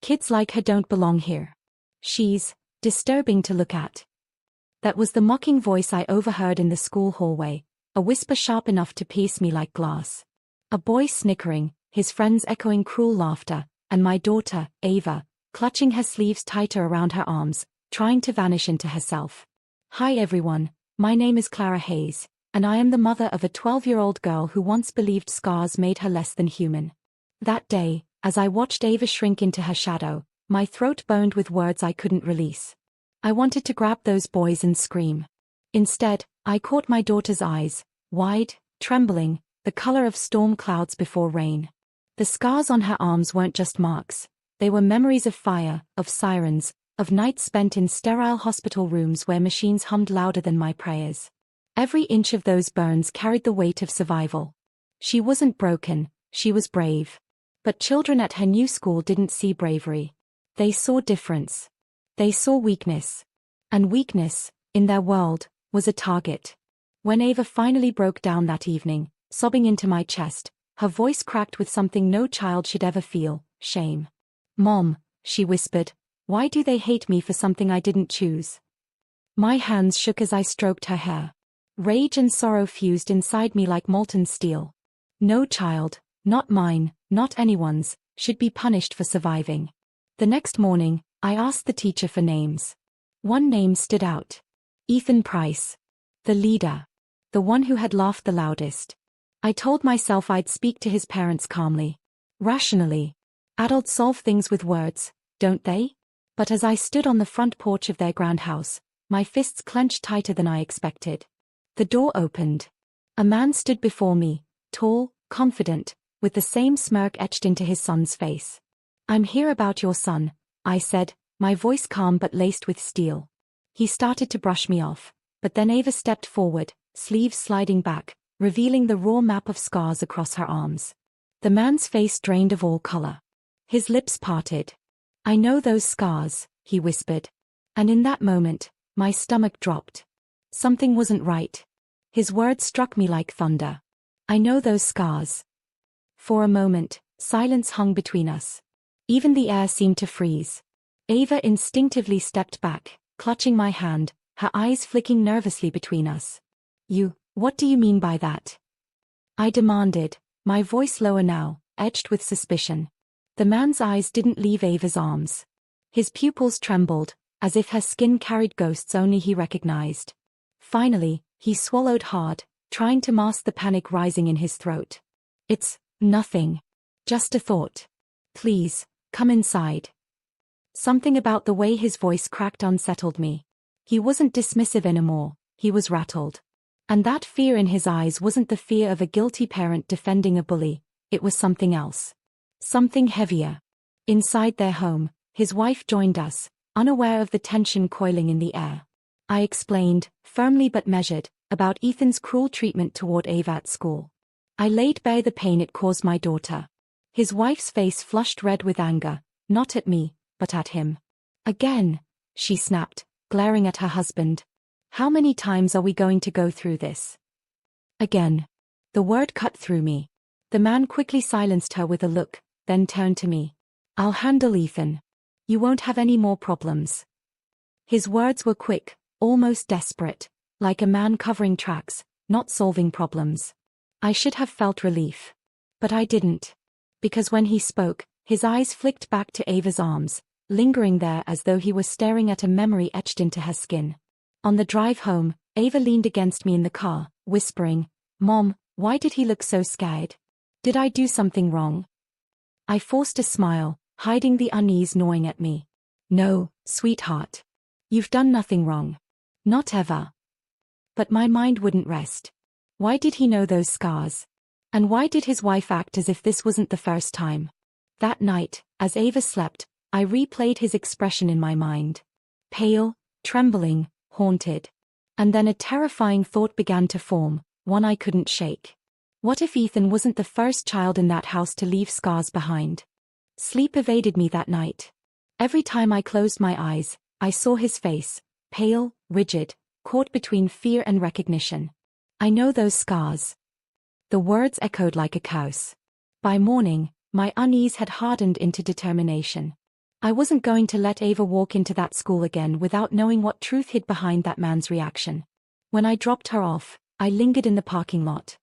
Kids like her don't belong here. She's disturbing to look at. That was the mocking voice I overheard in the school hallway, a whisper sharp enough to pierce me like glass. A boy snickering, his friends echoing cruel laughter, and my daughter, Ava, clutching her sleeves tighter around her arms, trying to vanish into herself. Hi everyone, my name is Clara Hayes, and I am the mother of a 12-year-old girl who once believed scars made her less than human. That day, as I watched Ava shrink into her shadow, my throat burned with words I couldn't release. I wanted to grab those boys and scream. Instead, I caught my daughter's eyes, wide, trembling, the color of storm clouds before rain. The scars on her arms weren't just marks. They were memories of fire, of sirens, of nights spent in sterile hospital rooms where machines hummed louder than my prayers. Every inch of those burns carried the weight of survival. She wasn't broken, she was brave. But children at her new school didn't see bravery. They saw difference. They saw weakness. And weakness, in their world, was a target. When Ava finally broke down that evening, sobbing into my chest, her voice cracked with something no child should ever feel, shame. "Mom," she whispered, "why do they hate me for something I didn't choose?" My hands shook as I stroked her hair. Rage and sorrow fused inside me like molten steel. No child, not mine, not anyone's, should be punished for surviving. The next morning, I asked the teacher for names. One name stood out. Ethan Price. The leader. The one who had laughed the loudest. I told myself I'd speak to his parents calmly. Rationally. Adults solve things with words, don't they? But as I stood on the front porch of their grand house, my fists clenched tighter than I expected. The door opened. A man stood before me, tall, confident, with the same smirk etched into his son's face. "I'm here about your son," I said, my voice calm but laced with steel. He started to brush me off, but then Ava stepped forward, sleeves sliding back, revealing the raw map of scars across her arms. The man's face drained of all color. His lips parted. "I know those scars," he whispered. And in that moment, my stomach dropped. Something wasn't right. His words struck me like thunder. "I know those scars." For a moment, silence hung between us. Even the air seemed to freeze. Ava instinctively stepped back, clutching my hand, her eyes flicking nervously between us. What do you mean by that?" I demanded, my voice lower now, edged with suspicion. The man's eyes didn't leave Ava's arms. His pupils trembled, as if her skin carried ghosts only he recognized. Finally, he swallowed hard, trying to mask the panic rising in his throat. "It's nothing. Just a thought. Please, come inside." Something about the way his voice cracked unsettled me. He wasn't dismissive anymore, he was rattled. And that fear in his eyes wasn't the fear of a guilty parent defending a bully, it was something else. Something heavier. Inside their home, his wife joined us, unaware of the tension coiling in the air. I explained, firmly but measured, about Ethan's cruel treatment toward Ava at school. I laid bare the pain it caused my daughter. His wife's face flushed red with anger, not at me, but at him. "Again," she snapped, glaring at her husband. "How many times are we going to go through this?" "Again." The word cut through me. The man quickly silenced her with a look, then turned to me. "I'll handle Ethan. You won't have any more problems." His words were quick, almost desperate, like a man covering tracks, not solving problems. I should have felt relief. But I didn't. Because when he spoke, his eyes flicked back to Ava's arms, lingering there as though he was staring at a memory etched into her skin. On the drive home, Ava leaned against me in the car, whispering, "Mom, why did he look so scared? Did I do something wrong?" I forced a smile, hiding the unease gnawing at me. "No, sweetheart. You've done nothing wrong. Not ever." But my mind wouldn't rest. Why did he know those scars? And why did his wife act as if this wasn't the first time? That night, as Ava slept, I replayed his expression in my mind. Pale, trembling, haunted. And then a terrifying thought began to form, one I couldn't shake. What if Ethan wasn't the first child in that house to leave scars behind? Sleep evaded me that night. Every time I closed my eyes, I saw his face, pale, rigid, caught between fear and recognition. "I know those scars." The words echoed like a curse. By morning, my unease had hardened into determination. I wasn't going to let Ava walk into that school again without knowing what truth hid behind that man's reaction. When I dropped her off, I lingered in the parking lot.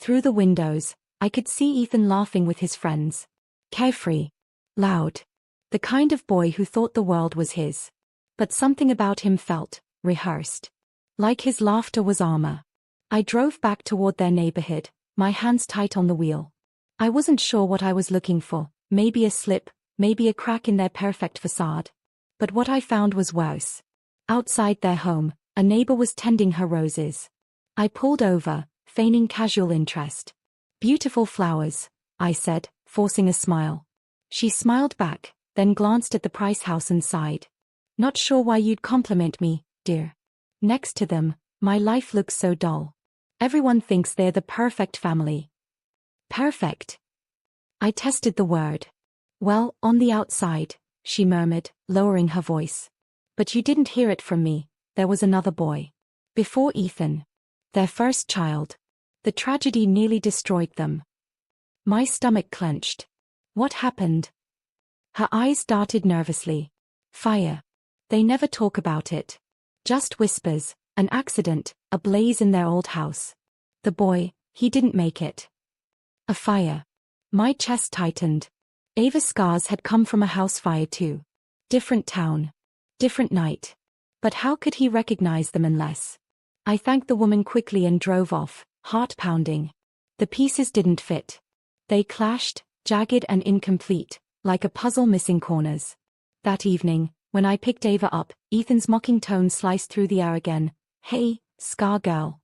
Through the windows, I could see Ethan laughing with his friends. Carefree. Loud. The kind of boy who thought the world was his. But something about him felt rehearsed. Like his laughter was armor. I drove back toward their neighborhood, my hands tight on the wheel. I wasn't sure what I was looking for, maybe a slip, maybe a crack in their perfect facade. But what I found was worse. Outside their home, a neighbor was tending her roses. I pulled over, feigning casual interest. Beautiful flowers, I said, forcing a smile. She smiled back, then glanced at the Price house and sighed. Not sure why you'd compliment me, dear. Next to them, my life looks so dull. Everyone thinks they're the perfect family. Perfect. I tested the word. Well, on the outside, she murmured, lowering her voice. But you didn't hear it from me, there was another boy. Before Ethan. Their first child. The tragedy nearly destroyed them. My stomach clenched. What happened? Her eyes darted nervously. Fire. They never talk about it. Just whispers, an accident, a blaze in their old house. The boy, he didn't make it. A fire. My chest tightened. Ava's scars had come from a house fire too. Different town. Different night. But how could he recognize them unless? I thanked the woman quickly and drove off, heart pounding. The pieces didn't fit. They clashed, jagged and incomplete, like a puzzle missing corners. That evening, when I picked Ava up, Ethan's mocking tone sliced through the air again. Hey, scar girl.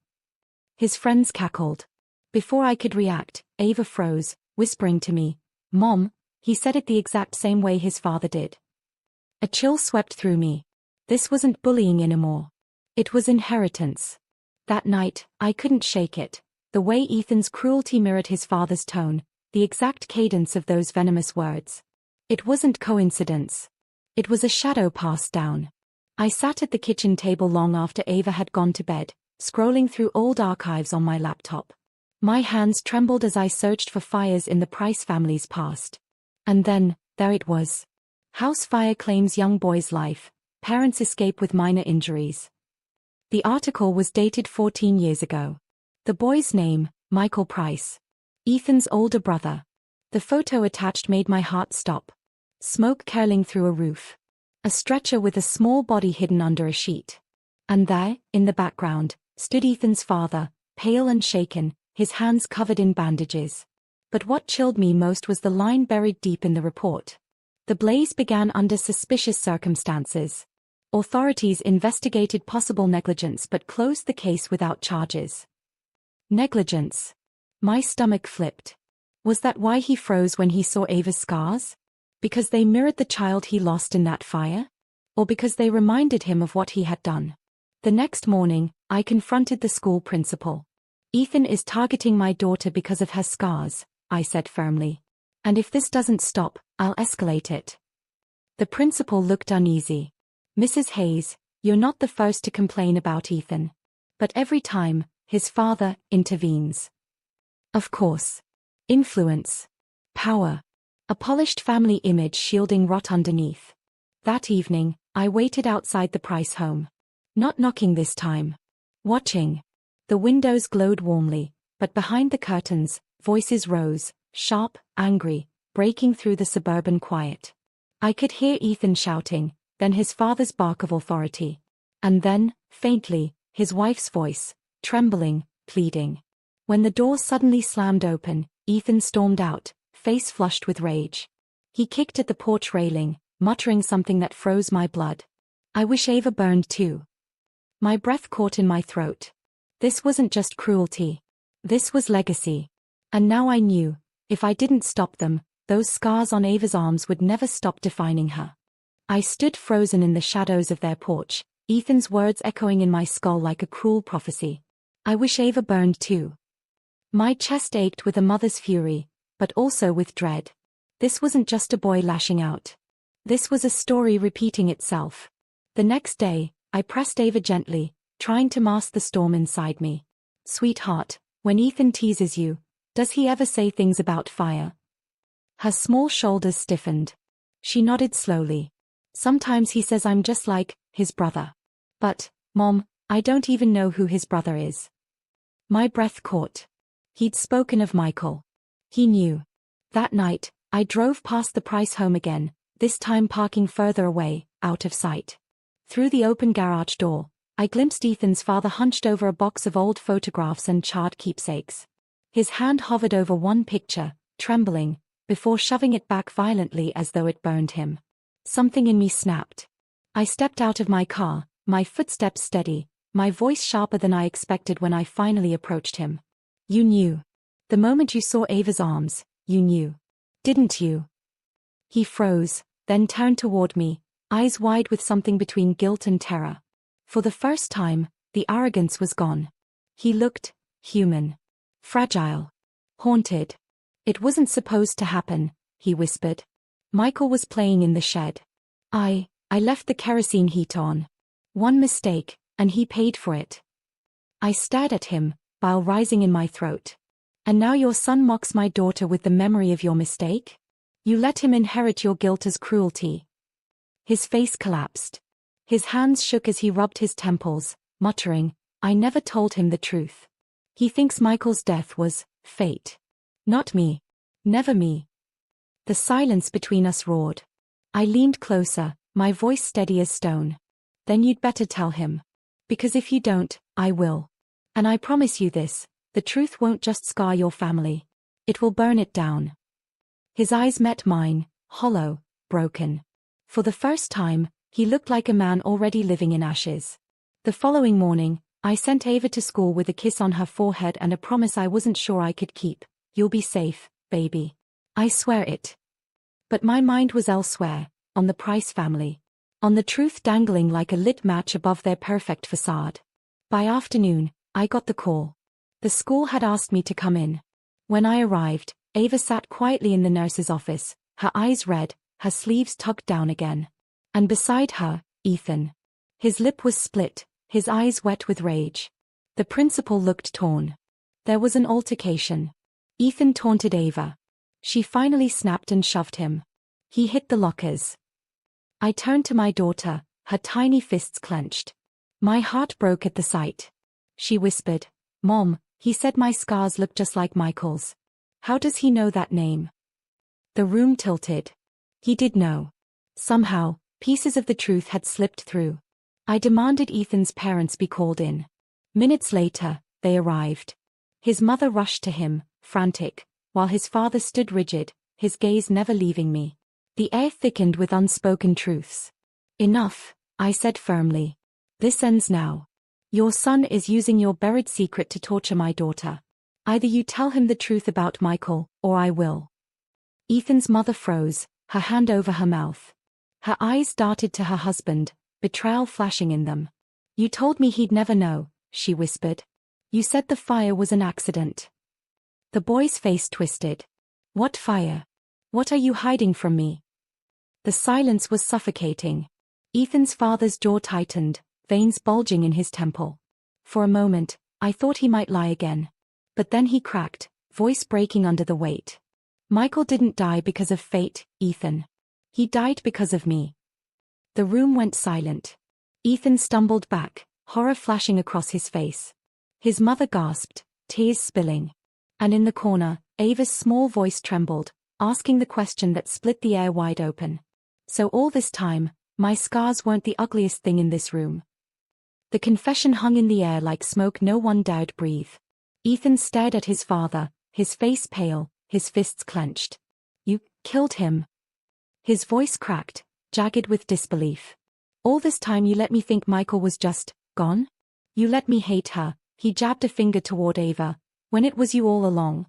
His friends cackled. Before I could react, Ava froze, whispering to me, Mom, he said it the exact same way his father did. A chill swept through me. This wasn't bullying anymore. It was inheritance. That night, I couldn't shake it. The way Ethan's cruelty mirrored his father's tone, the exact cadence of those venomous words. It wasn't coincidence. It was a shadow passed down. I sat at the kitchen table long after Ava had gone to bed, scrolling through old archives on my laptop. My hands trembled as I searched for fires in the Price family's past. And then, there it was. House fire claims young boy's life. Parents escape with minor injuries. The article was dated 14 years ago. The boy's name, Michael Price. Ethan's older brother. The photo attached made my heart stop. Smoke curling through a roof. A stretcher with a small body hidden under a sheet. And there, in the background, stood Ethan's father, pale and shaken, his hands covered in bandages. But what chilled me most was the line buried deep in the report. The blaze began under suspicious circumstances. Authorities investigated possible negligence but closed the case without charges. Negligence. My stomach flipped. Was that why he froze when he saw Ava's scars? Because they mirrored the child he lost in that fire? Or because they reminded him of what he had done? The next morning, I confronted the school principal. Ethan is targeting my daughter because of her scars, I said firmly. And if this doesn't stop, I'll escalate it. The principal looked uneasy. Mrs. Hayes, you're not the first to complain about Ethan. But every time, his father intervenes. Of course. Influence. Power. A polished family image shielding rot underneath. That evening, I waited outside the Price home. Not knocking this time. Watching. The windows glowed warmly, but behind the curtains, voices rose, sharp, angry, breaking through the suburban quiet. I could hear Ethan shouting, then his father's bark of authority. And then, faintly, his wife's voice, trembling, pleading. When the door suddenly slammed open, Ethan stormed out, face flushed with rage. He kicked at the porch railing, muttering something that froze my blood. I wish Ava burned too. My breath caught in my throat. This wasn't just cruelty. This was legacy. And now I knew, if I didn't stop them, those scars on Ava's arms would never stop defining her. I stood frozen in the shadows of their porch, Ethan's words echoing in my skull like a cruel prophecy. I wish Ava burned too. My chest ached with a mother's fury, but also with dread. This wasn't just a boy lashing out. This was a story repeating itself. The next day, I pressed Ava gently, trying to mask the storm inside me. Sweetheart, when Ethan teases you, does he ever say things about fire? Her small shoulders stiffened. She nodded slowly. Sometimes he says I'm just like his brother. But, Mom, I don't even know who his brother is. My breath caught. He'd spoken of Michael. He knew. That night, I drove past the Price home again, this time parking further away, out of sight. Through the open garage door, I glimpsed Ethan's father hunched over a box of old photographs and charred keepsakes. His hand hovered over one picture, trembling, before shoving it back violently as though it burned him. Something in me snapped. I stepped out of my car, my footsteps steady, my voice sharper than I expected when I finally approached him. You knew. The moment you saw Ava's arms, you knew. Didn't you? He froze, then turned toward me, eyes wide with something between guilt and terror. For the first time, the arrogance was gone. He looked human. Fragile. Haunted. It wasn't supposed to happen, he whispered. Michael was playing in the shed. I left the kerosene heat on. One mistake, and he paid for it. I stared at him, bile rising in my throat. And now your son mocks my daughter with the memory of your mistake? You let him inherit your guilt as cruelty. His face collapsed. His hands shook as he rubbed his temples, muttering, I never told him the truth. He thinks Michael's death was fate. Not me. Never me. The silence between us roared. I leaned closer, my voice steady as stone. Then you'd better tell him. Because if you don't, I will. And I promise you this, the truth won't just scar your family. It will burn it down. His eyes met mine, hollow, broken. For the first time, he looked like a man already living in ashes. The following morning, I sent Ava to school with a kiss on her forehead and a promise I wasn't sure I could keep. You'll be safe, baby. I swear it. But my mind was elsewhere, on the Price family. On the truth dangling like a lit match above their perfect facade. By afternoon, I got the call. The school had asked me to come in. When I arrived, Ava sat quietly in the nurse's office, her eyes red, her sleeves tucked down again. And beside her, Ethan. His lip was split, his eyes wet with rage. The principal looked torn. There was an altercation. Ethan taunted Ava. She finally snapped and shoved him. He hit the lockers. I turned to my daughter, her tiny fists clenched. My heart broke at the sight. She whispered, Mom, he said my scars look just like Michael's. How does he know that name? The room tilted. He did know. Somehow, pieces of the truth had slipped through. I demanded Ethan's parents be called in. Minutes later, they arrived. His mother rushed to him, frantic, while his father stood rigid, his gaze never leaving me. The air thickened with unspoken truths. Enough, I said firmly. This ends now. Your son is using your buried secret to torture my daughter. Either you tell him the truth about Michael, or I will. Ethan's mother froze, her hand over her mouth. Her eyes darted to her husband, betrayal flashing in them. You told me he'd never know, she whispered. You said the fire was an accident. The boy's face twisted. What fire? What are you hiding from me? The silence was suffocating. Ethan's father's jaw tightened, veins bulging in his temple. For a moment, I thought he might lie again. But then he cracked, voice breaking under the weight. Michael didn't die because of fate, Ethan. He died because of me. The room went silent. Ethan stumbled back, horror flashing across his face. His mother gasped, tears spilling. And in the corner, Ava's small voice trembled, asking the question that split the air wide open. So all this time, my scars weren't the ugliest thing in this room. The confession hung in the air like smoke no one dared breathe. Ethan stared at his father, his face pale, his fists clenched. You killed him. His voice cracked, jagged with disbelief. All this time you let me think Michael was just gone? You let me hate her, he jabbed a finger toward Ava, when it was you all along.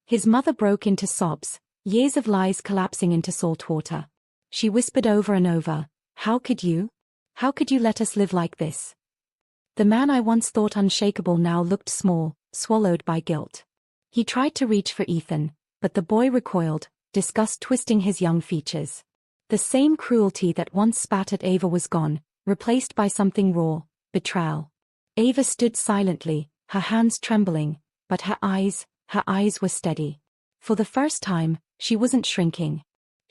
His mother broke into sobs, years of lies collapsing into salt water. She whispered over and over, how could you? How could you let us live like this? The man I once thought unshakable now looked small, swallowed by guilt. He tried to reach for Ethan, but the boy recoiled, disgust twisting his young features. The same cruelty that once spat at Ava was gone, replaced by something raw, betrayal. Ava stood silently, her hands trembling, but her eyes were steady. For the first time, she wasn't shrinking.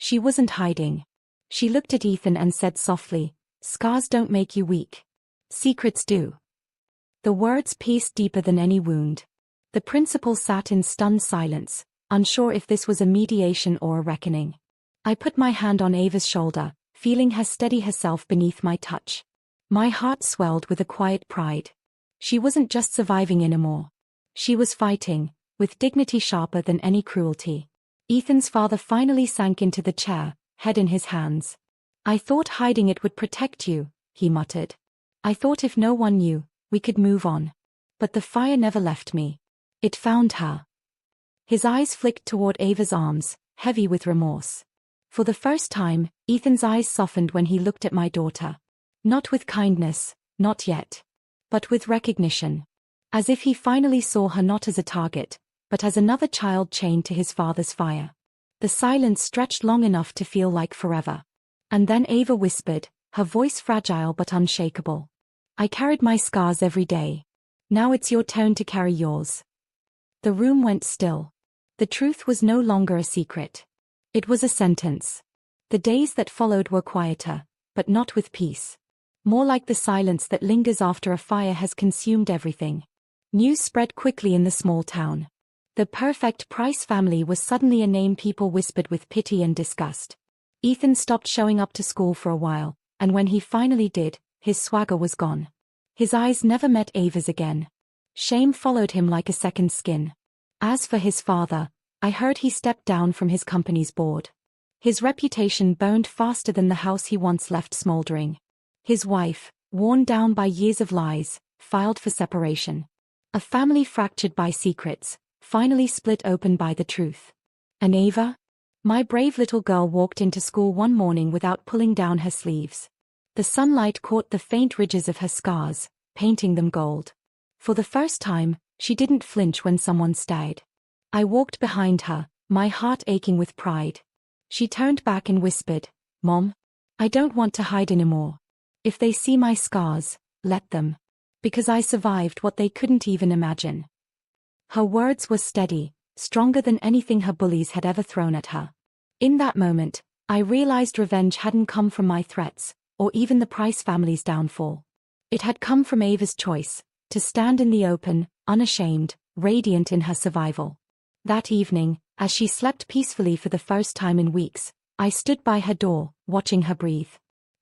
She wasn't hiding. She looked at Ethan and said softly, "Scars don't make you weak. Secrets do." The words pierced deeper than any wound. The principal sat in stunned silence, unsure if this was a mediation or a reckoning. I put my hand on Ava's shoulder, feeling her steady herself beneath my touch. My heart swelled with a quiet pride. She wasn't just surviving anymore. She was fighting, with dignity sharper than any cruelty. Ethan's father finally sank into the chair, head in his hands. "I thought hiding it would protect you," he muttered. "I thought if no one knew, we could move on. But the fire never left me. It found her." His eyes flicked toward Ava's arms, heavy with remorse. For the first time, Ethan's eyes softened when he looked at my daughter. Not with kindness, not yet. But with recognition. As if he finally saw her not as a target, but as another child chained to his father's fire. The silence stretched long enough to feel like forever. And then Ava whispered, her voice fragile but unshakable. "I carried my scars every day. Now it's your turn to carry yours." The room went still. The truth was no longer a secret. It was a sentence. The days that followed were quieter, but not with peace. More like the silence that lingers after a fire has consumed everything. News spread quickly in the small town. The perfect Price family was suddenly a name people whispered with pity and disgust. Ethan stopped showing up to school for a while, and when he finally did, his swagger was gone. His eyes never met Ava's again. Shame followed him like a second skin. As for his father, I heard he stepped down from his company's board. His reputation burned faster than the house he once left smoldering. His wife, worn down by years of lies, filed for separation. A family fractured by secrets, finally split open by the truth. And Ava? My brave little girl walked into school one morning without pulling down her sleeves. The sunlight caught the faint ridges of her scars, painting them gold. For the first time, she didn't flinch when someone stared. I walked behind her, my heart aching with pride. She turned back and whispered, "Mom, I don't want to hide anymore. If they see my scars, let them. Because I survived what they couldn't even imagine." Her words were steady, stronger than anything her bullies had ever thrown at her. In that moment, I realized revenge hadn't come from my threats, or even the Price family's downfall. It had come from Ava's choice, to stand in the open, unashamed, radiant in her survival. That evening, as she slept peacefully for the first time in weeks, I stood by her door, watching her breathe.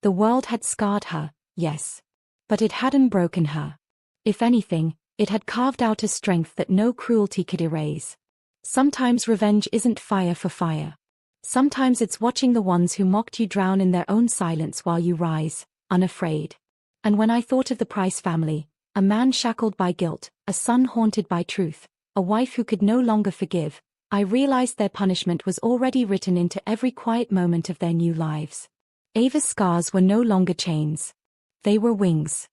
The world had scarred her, yes. But it hadn't broken her. If anything, it had carved out a strength that no cruelty could erase. Sometimes revenge isn't fire for fire. Sometimes it's watching the ones who mocked you drown in their own silence while you rise, unafraid. And when I thought of the Price family, a man shackled by guilt, a son haunted by truth, a wife who could no longer forgive, I realized their punishment was already written into every quiet moment of their new lives. Ava's scars were no longer chains. They were wings.